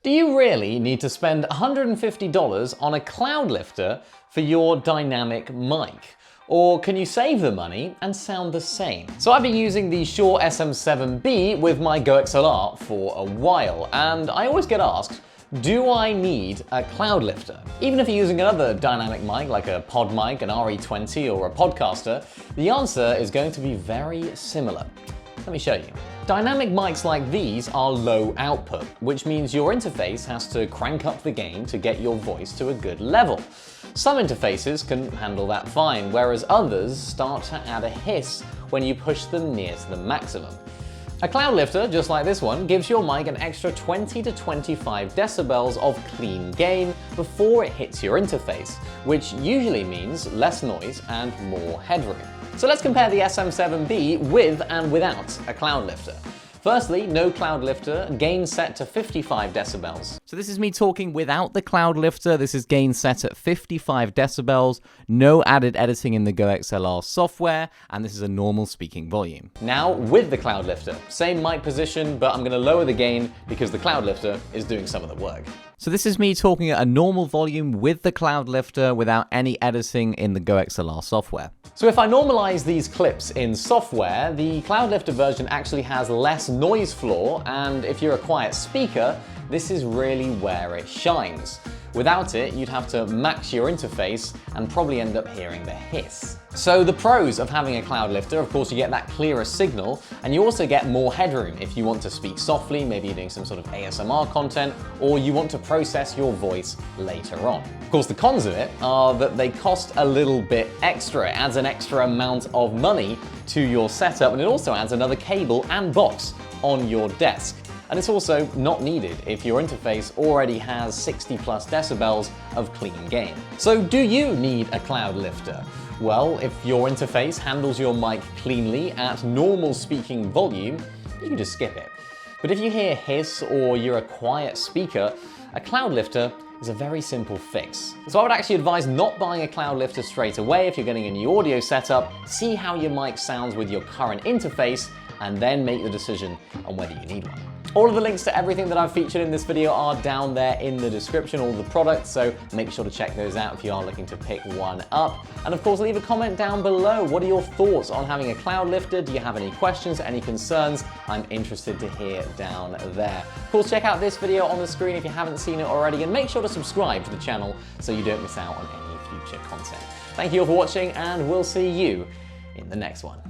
Do you really need to spend $150 on a Cloudlifter for your dynamic mic? Or can you save the money and sound the same? So I've been using the Shure SM7B with my GOXLR for a while, and I always get asked, do I need a Cloudlifter? Even if you're using another dynamic mic like a pod mic, an RE20 or a podcaster, the answer is going to be very similar. Let me show you. Dynamic mics like these are low output, which means your interface has to crank up the gain to get your voice to a good level. Some interfaces can handle that fine, whereas others start to add a hiss when you push them near to the maximum. A Cloudlifter, just like this one, gives your mic an extra 20 to 25 decibels of clean gain before it hits your interface, which usually means less noise and more headroom. So let's compare the SM7B with and without a Cloudlifter. Firstly, no Cloudlifter, gain set to 55 decibels. So this is me talking without the Cloudlifter. This is gain set at 55 decibels, no added editing in the GOXLR software, and this is a normal speaking volume. Now with the Cloudlifter, same mic position, but I'm gonna lower the gain because the Cloudlifter is doing some of the work. So this is me talking at a normal volume with the Cloudlifter without any editing in the GOXLR software. So if I normalize these clips in software, the Cloudlifter version actually has less noise floor, and if you're a quiet speaker, this is really where it shines. Without it, you'd have to max your interface and probably end up hearing the hiss. So the pros of having a Cloudlifter, of course, you get that clearer signal, and you also get more headroom if you want to speak softly, maybe you're doing some sort of ASMR content, or you want to process your voice later on. Of course, the cons of it are that they cost a little bit extra. It adds an extra amount of money to your setup, and it also adds another cable and box on your desk. And it's also not needed if your interface already has 60 plus decibels of clean gain. So do you need a Cloudlifter? Well, if your interface handles your mic cleanly at normal speaking volume, you can just skip it. But if you hear hiss or you're a quiet speaker, a Cloudlifter is a very simple fix. So I would actually advise not buying a Cloudlifter straight away if you're getting a new audio setup. See how your mic sounds with your current interface, and then make the decision on whether you need one. All of the links to everything that I've featured in this video are down there in the description, all the products, so make sure to check those out if you are looking to pick one up. And of course, leave a comment down below. What are your thoughts on having a Cloudlifter? Do you have any questions, any concerns? I'm interested to hear down there. Of course, check out this video on the screen if you haven't seen it already, and make sure to subscribe to the channel so you don't miss out on any future content. Thank you all for watching, and we'll see you in the next one.